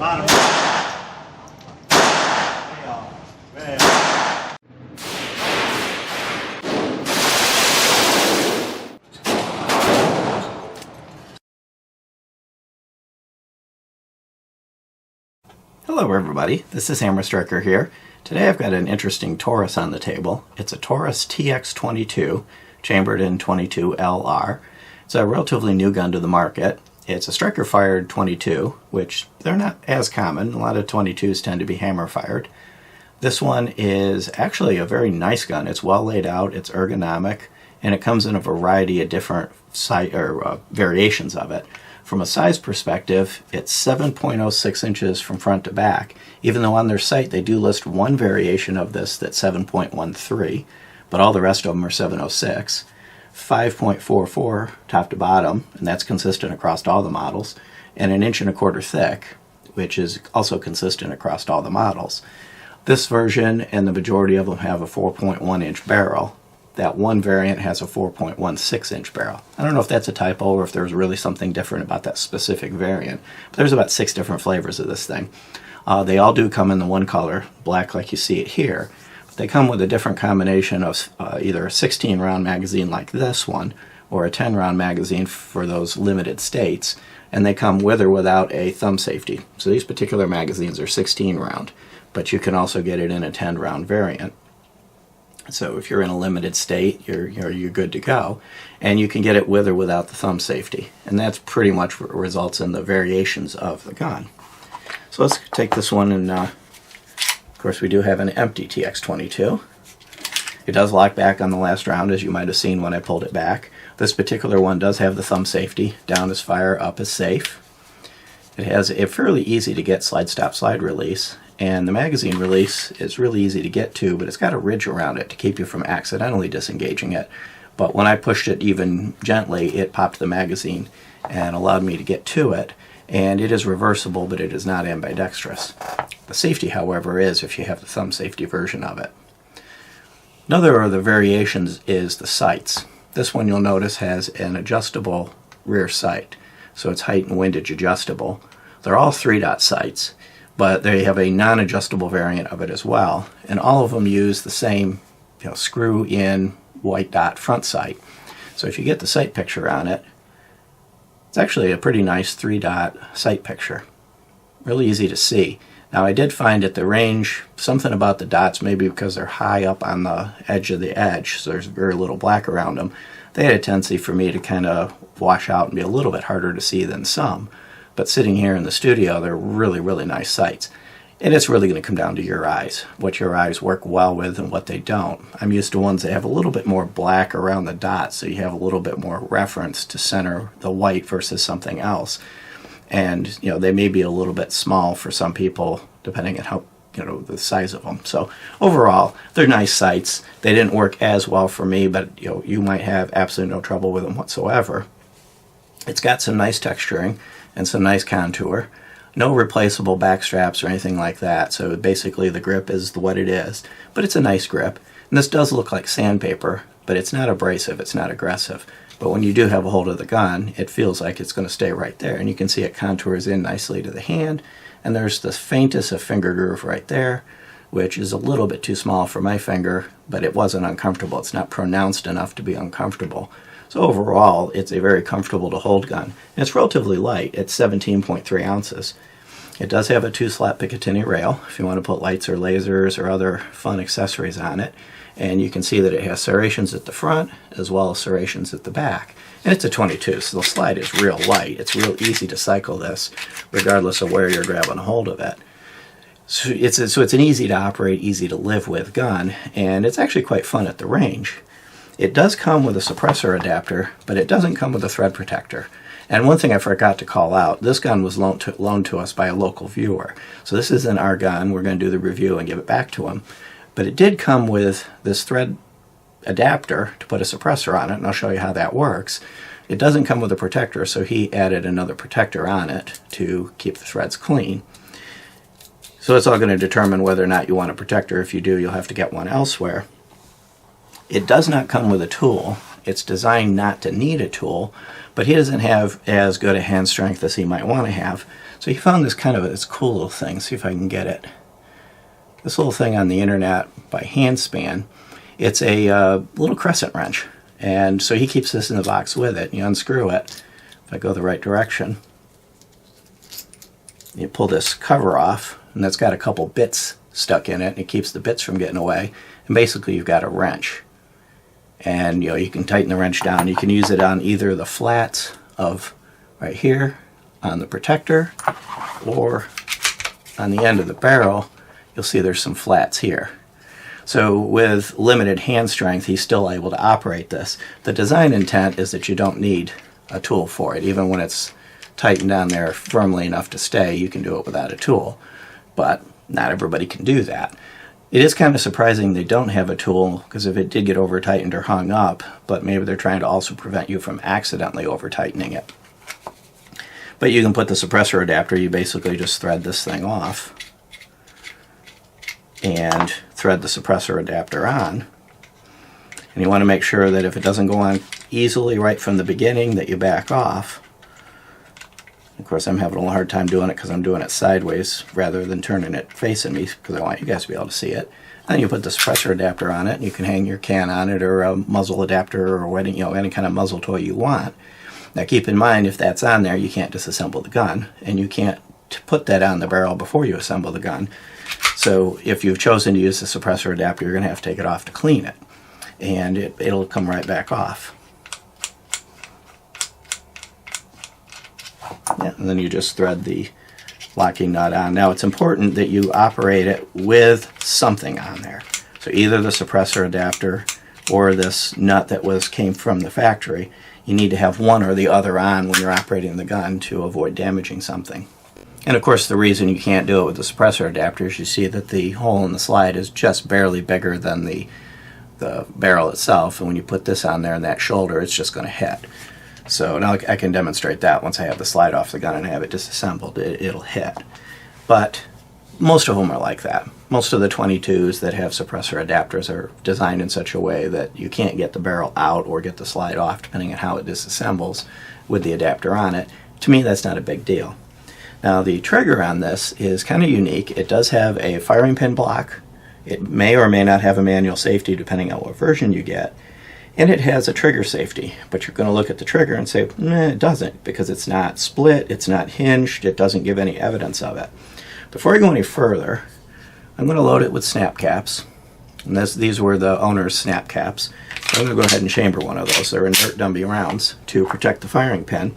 bottom. Way off. Hello everybody, this is Hammer Striker here. Today I've got an interesting Taurus on the table. It's a Taurus TX22, chambered in 22 LR. It's a relatively new gun to the market. It's a striker fired 22, which they're not as common. A lot of 22s tend to be hammer fired. This one is actually a very nice gun. It's well laid out, it's ergonomic, and it comes in a variety of different variations of it. From a size perspective, it's 7.06 inches from front to back, even though on their site they do list one variation of this that's 7.13, but all the rest of them are 7.06. 5.44 top to bottom, and that's consistent across all the models, and 1.25 inches thick, which is also consistent across all the models. This version and the majority of them have a 4.1 inch barrel. That one variant has a 4.16 inch barrel. I don't know if that's a typo or if there's really something different about that specific variant, but there's about 6 different flavors of this thing. They all do come in the one color, black like you see it here, but they come with a different combination of either a 16 round magazine like this one or a 10 round magazine for those limited states, and they come with or without a thumb safety. So these particular magazines are 16 round, but you can also get it in a 10 round variant. So if you're in a limited state, you're good to go, and you can get it with or without the thumb safety, and that's pretty much what results in the variations of the gun. So let's take this one, and of course we do have an empty TX22. It does lock back on the last round, as you might have seen when I pulled it back. This particular one does have the thumb safety. Down is fire, up is safe. It has a fairly easy to get slide stop slide release, and the magazine release is really easy to get to, but it's got a ridge around it to keep you from accidentally disengaging it. But when I pushed it even gently, it popped the magazine and allowed me to get to it, and it is reversible, but it is not ambidextrous. The safety, however, is if you have the thumb safety version of it. Another of the variations is the sights. This one you'll notice has an adjustable rear sight, so it's height and windage adjustable. They're all 3-dot sights, but they have a non-adjustable variant of it as well, and all of them use the same screw-in white dot front sight. So if you get the sight picture on it, it's actually a pretty nice 3-dot sight picture. Really easy to see. Now I did find at the range something about the dots, maybe because they're high up on the edge of the edge, so there's very little black around them. They had a tendency for me to kind of wash out and be a little bit harder to see than some. But sitting here in the studio, they're really, really nice sights. And it's really going to come down to your eyes, what your eyes work well with and what they don't. I'm used to ones that have a little bit more black around the dots, so you have a little bit more reference to center the white versus something else. And they may be a little bit small for some people, depending on how the size of them. So overall, they're nice sights. They didn't work as well for me, but you might have absolutely no trouble with them whatsoever. It's got some nice texturing and some nice contour. No replaceable back straps or anything like that, so basically the grip is what it is, but it's a nice grip. And this does look like sandpaper, but it's not abrasive, it's not aggressive. But when you do have a hold of the gun, it feels like it's going to stay right there, and you can see it contours in nicely to the hand, and there's the faintest of finger groove right there, which is a little bit too small for my finger, but it wasn't uncomfortable. It's not pronounced enough to be uncomfortable. So overall, it's a very comfortable to hold gun. And it's relatively light. It's 17.3 ounces. It does have a 2-slot Picatinny rail if you want to put lights or lasers or other fun accessories on it. And you can see that it has serrations at the front as well as serrations at the back. And it's a 22, so the slide is real light. It's real easy to cycle this regardless of where you're grabbing a hold of it. So it's an easy to operate, easy to live with gun, and it's actually quite fun at the range. It does come with a suppressor adapter, but it doesn't come with a thread protector. And one thing I forgot to call out, this gun was loaned to us by a local viewer. So this isn't our gun. We're going to do the review and give it back to him. But it did come with this thread adapter to put a suppressor on it, and I'll show you how that works. It doesn't come with a protector, so he added another protector on it to keep the threads clean. So it's all going to determine whether or not you want a protector. If you do, you'll have to get one elsewhere. It does not come with a tool, It's designed not to need a tool, but he doesn't have as good a hand strength as he might want to have. So he found this this cool little thing. See if I can get it. This little thing on the internet by Handspan. It's a little crescent wrench. And so he keeps this in the box with it. You unscrew it. If I go the right direction, you pull this cover off, and that's got a couple bits stuck in it, and it keeps the bits from getting away. And basically you've got a wrench. And you can tighten the wrench down. You can use it on either the flats of right here on the protector, or on the end of the barrel. You'll see there's some flats here. So with limited hand strength, he's still able to operate this. The design intent is that you don't need a tool for it. Even when it's tightened down there firmly enough to stay, you can do it without a tool. But not everybody can do that. It is kind of surprising they don't have a tool, because if it did get over tightened or hung up, but maybe they're trying to also prevent you from accidentally over tightening it. But you can put the suppressor adapter, you basically just thread this thing off and thread the suppressor adapter on. And you want to make sure that if it doesn't go on easily right from the beginning, that you back off. Of course, I'm having a little hard time doing it because I'm doing it sideways rather than turning it facing me, because I want you guys to be able to see it. And then you put the suppressor adapter on it, and you can hang your can on it, or a muzzle adapter, or wedding, any kind of muzzle toy you want. Now keep in mind, if that's on there, you can't disassemble the gun, and you can't put that on the barrel before you assemble the gun. So if you've chosen to use the suppressor adapter, you're going to have to take it off to clean it, and it'll come right back off. Yeah, and then you just thread the locking nut on. Now it's important that you operate it with something on there. So either the suppressor adapter or this nut that came from the factory. You need to have one or the other on when you're operating the gun to avoid damaging something. And of course the reason you can't do it with the suppressor adapter is you see that the hole in the slide is just barely bigger than the barrel itself, and when you put this on there in that shoulder, it's just going to hit. So now I can demonstrate that once I have the slide off the gun and have it disassembled, it'll hit. But most of them are like that. Most of the 22s that have suppressor adapters are designed in such a way that you can't get the barrel out or get the slide off, depending on how it disassembles with the adapter on it. To me, that's not a big deal. Now the trigger on this is kind of unique. It does have a firing pin block. It may or may not have a manual safety depending on what version you get. And it has a trigger safety, but you're going to look at the trigger and say, nah, it doesn't, because it's not split, it's not hinged, it doesn't give any evidence of it. Before I go any further, I'm going to load it with snap caps. And these were the owner's snap caps. I'm going to go ahead and chamber one of those. They're inert dummy rounds to protect the firing pin.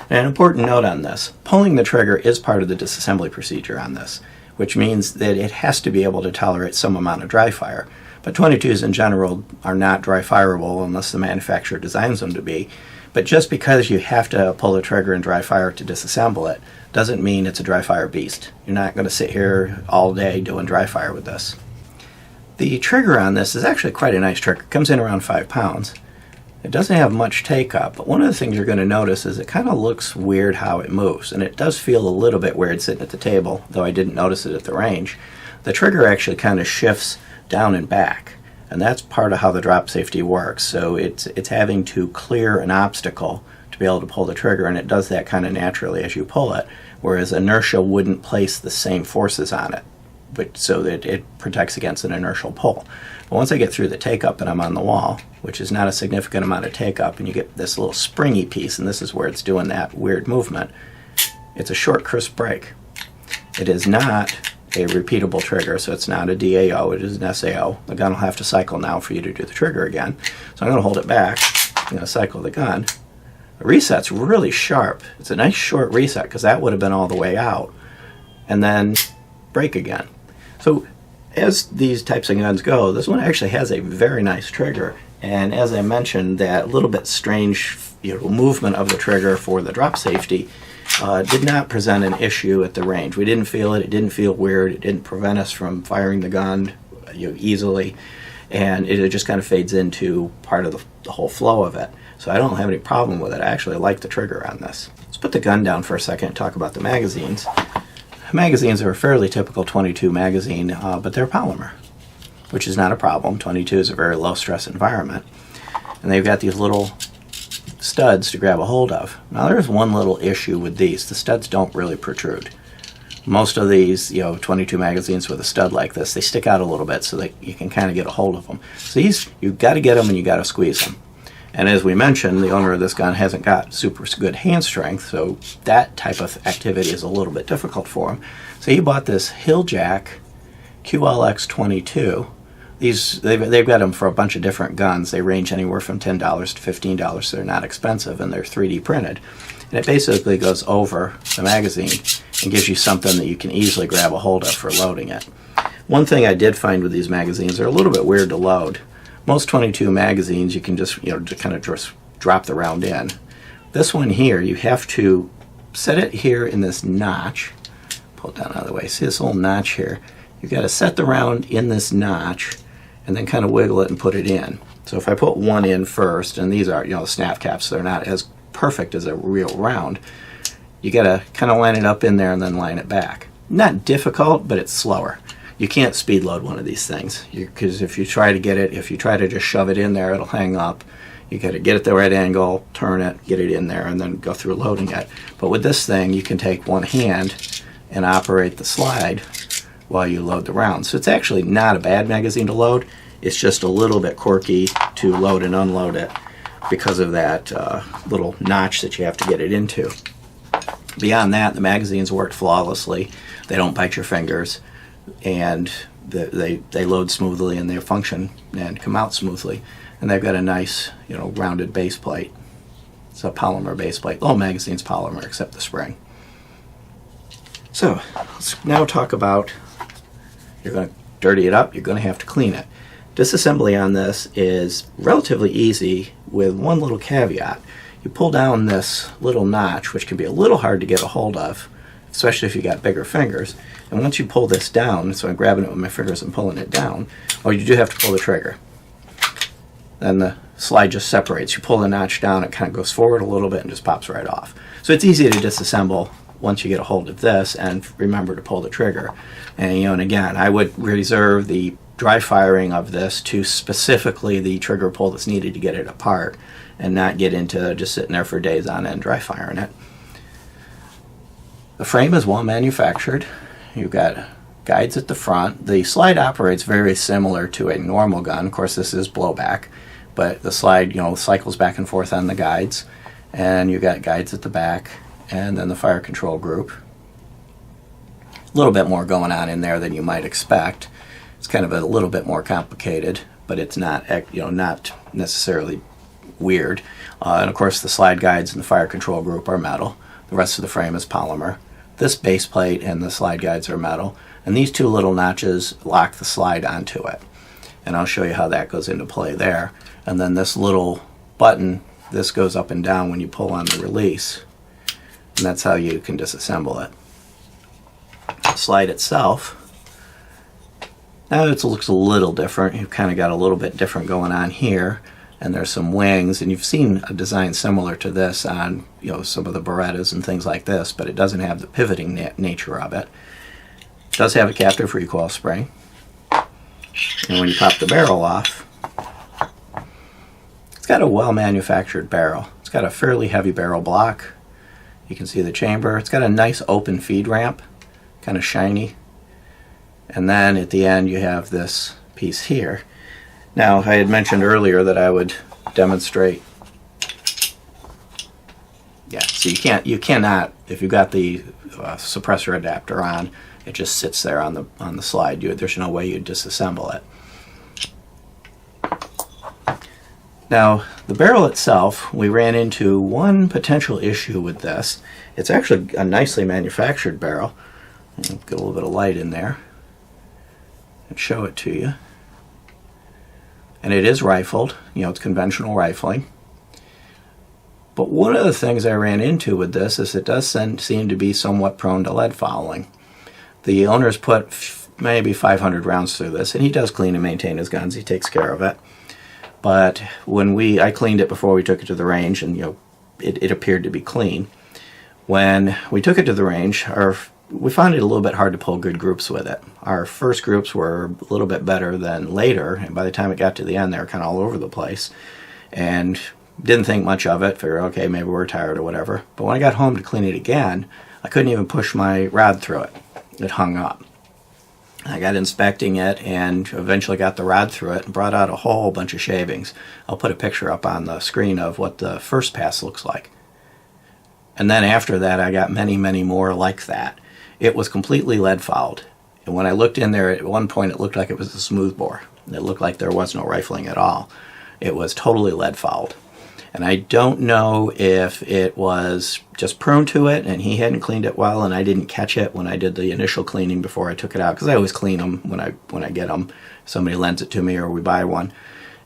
And an important note on this, pulling the trigger is part of the disassembly procedure on this, which means that it has to be able to tolerate some amount of dry fire. But 22s in general are not dry fireable unless the manufacturer designs them to be. But just because you have to pull the trigger in dry fire to disassemble it doesn't mean it's a dry fire beast. You're not going to sit here all day doing dry fire with this. The trigger on this is actually quite a nice trigger. It comes in around 5 pounds. It doesn't have much take-up, but one of the things you're going to notice is it kind of looks weird how it moves, and it does feel a little bit weird sitting at the table, though I didn't notice it at the range. The trigger actually kind of shifts down and back, and that's part of how the drop safety works. So it's having to clear an obstacle to be able to pull the trigger, and it does that kind of naturally as you pull it, whereas inertia wouldn't place the same forces on it, but so that it protects against an inertial pull. But once I get through the take-up and I'm on the wall, which is not a significant amount of take-up, and you get this little springy piece, and this is where it's doing that weird movement, it's a short, crisp break. It is not a repeatable trigger, so it's not a DAO, it is an SAO. The gun will have to cycle now for you to do the trigger again. So I'm going to hold it back, I'm going to cycle the gun. The reset's really sharp. It's a nice short reset, because that would have been all the way out. And then break again. So as these types of guns go, this one actually has a very nice trigger. And as I mentioned, that little bit strange movement of the trigger for the drop safety did not present an issue at the range. We didn't feel it. It didn't feel weird. It didn't prevent us from firing the gun easily. And it just kind of fades into part of the whole flow of it. So I don't have any problem with it. I actually like the trigger on this. Let's put the gun down for a second and talk about the magazines. Magazines are a fairly typical 22 magazine, but they're polymer, which is not a problem. 22 is a very low stress environment. and they've got these little studs to grab a hold of. Now there's one little issue with these. The studs don't really protrude. Most of these, 22 magazines with a stud like this, they stick out a little bit so that you can kind of get a hold of them. So these, you've got to get them and you got to squeeze them. And as we mentioned, the owner of this gun hasn't got super good hand strength, so that type of activity is a little bit difficult for him. So he bought this Hilljack QLX22. They've got them for a bunch of different guns. They range anywhere from $10 to $15, so they're not expensive, and they're 3D printed. And it basically goes over the magazine and gives you something that you can easily grab a hold of for loading it. One thing I did find with these magazines, they're a little bit weird to load. Most 22 magazines you can just just drop the round in. This one here, you have to set it here in this notch. Pull it down out of the way. See this little notch here? You've got to set the round in this notch and then kind of wiggle it and put it in. So if I put one in first, and these are snap caps, so they're not as perfect as a real round, you got to kind of line it up in there and then line it back. Not difficult, but it's slower. You can't speed load one of these things, because if you try to just shove it in there, it'll hang up. You got to get it the right angle, turn it, get it in there, and then go through loading it. But with this thing, you can take one hand and operate the slide while you load the round. So it's actually not a bad magazine to load. It's just a little bit quirky to load and unload it because of that little notch that you have to get it into. Beyond that, the magazines work flawlessly. They don't bite your fingers, and they load smoothly, and they function and come out smoothly. And they've got a nice, rounded base plate. It's a polymer base plate. The whole magazine's polymer except the spring. So let's now talk about, you're going to dirty it up, you're going to have to clean it. Disassembly on this is relatively easy with one little caveat. You pull down this little notch, which can be a little hard to get a hold of, especially if you got bigger fingers. And once you pull this down, so I'm grabbing it with my fingers and pulling it down, you do have to pull the trigger. Then the slide just separates. You pull the notch down, it kind of goes forward a little bit and just pops right off. So it's easy to disassemble once you get a hold of this, and remember to pull the trigger. And again, I would reserve the dry firing of this to specifically the trigger pull that's needed to get it apart, and not get into just sitting there for days on end dry firing it. The frame is well manufactured. You've got guides at the front. The slide operates very similar to a normal gun. Of course, this is blowback, but the slide cycles back and forth on the guides, and you've got guides at the back, and then the fire control group. A little bit more going on in there than you might expect. It's kind of a little bit more complicated, but it's not not necessarily weird. And of course, the slide guides and the fire control group are metal. The rest of the frame is polymer. This base plate and the slide guides are metal, and these two little notches lock the slide onto it. And I'll show you how that goes into play there. And then this little button, this goes up and down when you pull on the release, and that's how you can disassemble it. The slide itself, now it looks a little different. You've kind of got a little bit different going on here, and there's some wings, and you've seen a design similar to this on some of the Berettas and things like this, but it doesn't have the pivoting nature of it. It does have a captive recoil spring, and when you pop the barrel off, it's got a well manufactured barrel. It's got a fairly heavy barrel block. You can see the chamber. It's got a nice open feed ramp, kind of shiny. And then at the end you have this piece here. Now, I had mentioned earlier that I would demonstrate. Yeah, so you cannot, if you've got the suppressor adapter on, it just sits there on the slide. There's no way you'd disassemble it. Now, the barrel itself, we ran into one potential issue with this. It's actually a nicely manufactured barrel. Get a little bit of light in there and show it to you. And it is rifled, it's conventional rifling. But one of the things I ran into with this is it does seem to be somewhat prone to lead fouling. The owner's put maybe 500 rounds through this, and he does clean and maintain his guns. He takes care of it. But when I cleaned it before we took it to the range, and it appeared to be clean. When we took it to the range, we found it a little bit hard to pull good groups with it. Our first groups were a little bit better than later, and by the time it got to the end, they were kind of all over the place. and didn't think much of it. Figured, okay, maybe we're tired or whatever. But when I got home to clean it again, I couldn't even push my rod through it. It hung up. I got inspecting it and eventually got the rod through it and brought out a whole bunch of shavings. I'll put a picture up on the screen of what the first pass looks like. And then after that, I got many, many more like that. It was completely lead fouled. And when I looked in there, at one point it looked like it was a smooth bore. It looked like there was no rifling at all. It was totally lead fouled. And I don't know if it was just prone to it and he hadn't cleaned it well and I didn't catch it when I did the initial cleaning before I took it out, because I always clean them when I get them. Somebody lends it to me or we buy one.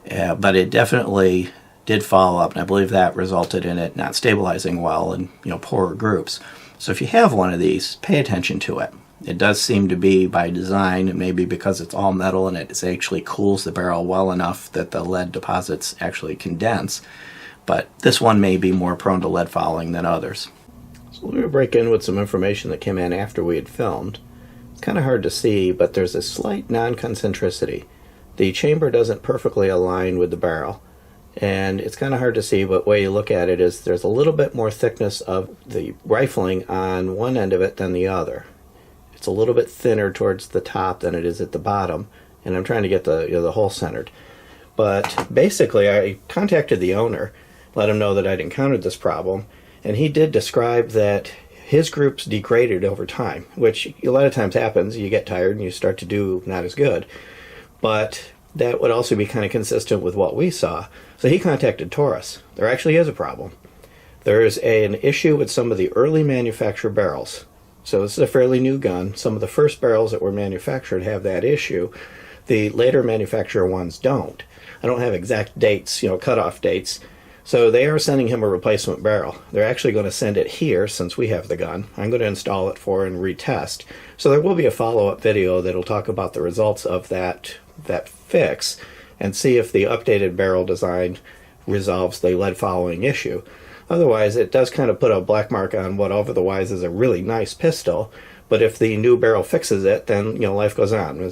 But it definitely did follow up, and I believe that resulted in it not stabilizing well and poorer groups. So if you have one of these, pay attention to it. It does seem to be by design, and maybe because it's all metal and it actually cools the barrel well enough that the lead deposits actually condense. But this one may be more prone to lead fouling than others. So let me break in with some information that came in after we had filmed. It's kind of hard to see, but there's a slight non-concentricity. The chamber doesn't perfectly align with the barrel, and it's kind of hard to see, but the way you look at it is there's a little bit more thickness of the rifling on one end of it than the other. It's a little bit thinner towards the top than it is at the bottom, and I'm trying to get the hole centered. But basically, I contacted the owner, let him know that I'd encountered this problem, and he did describe that his groups degraded over time, which a lot of times happens. You get tired and you start to do not as good. But that would also be kind of consistent with what we saw. So he contacted Taurus. There actually is a problem. There's an issue with some of the early manufactured barrels. So this is a fairly new gun. Some of the first barrels that were manufactured have that issue. The later manufacturer ones don't. I don't have exact dates, cutoff dates. So they are sending him a replacement barrel. They're actually going to send it here since we have the gun. I'm going to install it for and retest. So there will be a follow-up video that will talk about the results of that fix and see if the updated barrel design resolves the lead fouling issue. Otherwise, it does kind of put a black mark on what otherwise is a really nice pistol. But if the new barrel fixes it, then life goes on.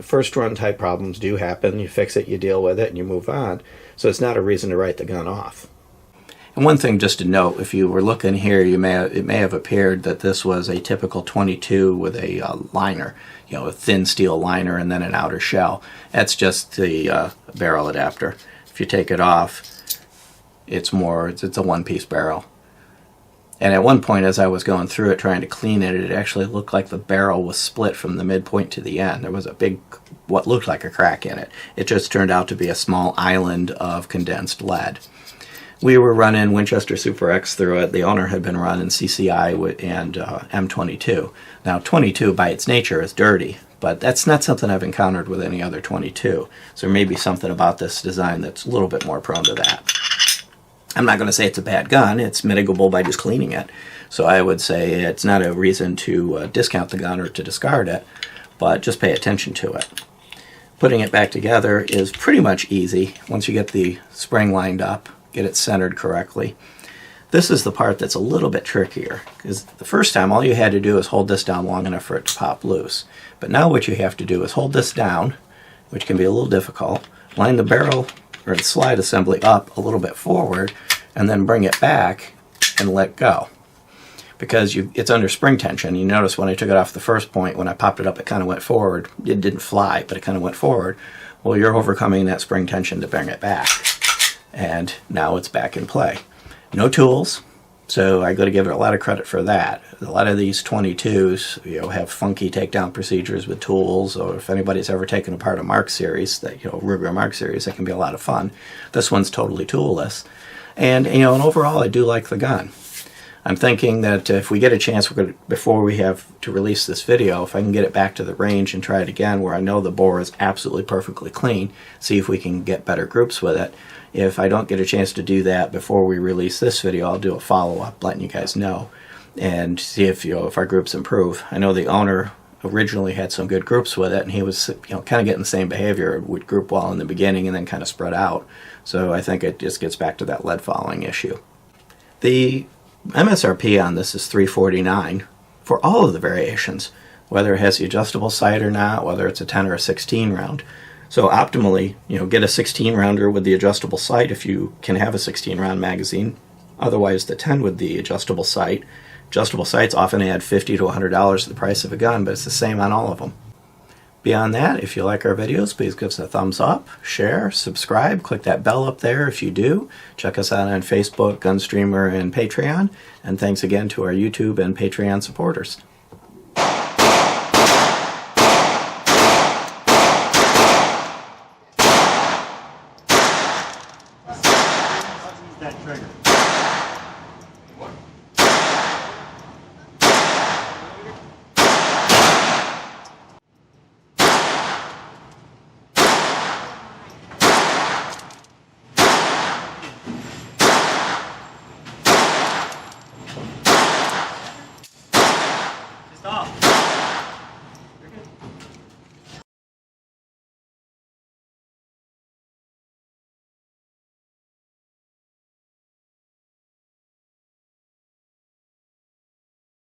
First run type problems do happen. You fix it, you deal with it, and you move on. So it's not a reason to write the gun off. And one thing just to note, if you were looking here, it may have appeared that this was a typical 22 with a liner, a thin steel liner and then an outer shell. That's just the barrel adapter. If you take it off, it's a one-piece barrel. And at one point, as I was going through it trying to clean it, it actually looked like the barrel was split from the midpoint to the end. There was a big, what looked like a crack in it. It just turned out to be a small island of condensed lead. We were running Winchester Super X through it. The owner had been running CCI and M22. Now, 22 by its nature is dirty, but that's not something I've encountered with any other 22. So there may be something about this design that's a little bit more prone to that. I'm not going to say it's a bad gun. It's mitigable by just cleaning it. So I would say it's not a reason to discount the gun or to discard it, but just pay attention to it. Putting it back together is pretty much easy once you get the spring lined up, get it centered correctly. This is the part that's a little bit trickier, because the first time all you had to do is hold this down long enough for it to pop loose. But now what you have to do is hold this down, which can be a little difficult, line the barrel or the slide assembly up a little bit forward, and then bring it back and let go. Because it's under spring tension. You notice when I took it off the first point, when I popped it up, it kind of went forward. It didn't fly, but it kind of went forward. Well, you're overcoming that spring tension to bring it back. And now it's back in play. No tools, so I got to give it a lot of credit for that. A lot of these 22s, have funky takedown procedures with tools, or if anybody's ever taken apart a Mark series, Ruger Mark series, that can be a lot of fun. This one's totally toolless. And, and overall, I do like the gun. I'm thinking that if we get a chance, before we have to release this video, if I can get it back to the range and try it again where I know the bore is absolutely perfectly clean, see if we can get better groups with it. If I don't get a chance to do that before we release this video, I'll do a follow-up letting you guys know and see if our groups improve. I know the owner originally had some good groups with it, and he was kind of getting the same behavior. It would group well in the beginning and then kind of spread out. So I think it just gets back to that lead fouling issue. The MSRP on this is $349 for all of the variations, whether it has the adjustable sight or not, whether it's a 10 or a 16 round. So optimally, get a 16 rounder with the adjustable sight if you can have a 16 round magazine. Otherwise, the 10 with the adjustable sight. Adjustable sights often add $50 to $100 to the price of a gun, but it's the same on all of them. Beyond that, if you like our videos, please give us a thumbs up, share, subscribe, click that bell up there if you do. Check us out on Facebook, Gunstreamer, and Patreon. And thanks again to our YouTube and Patreon supporters. That trigger.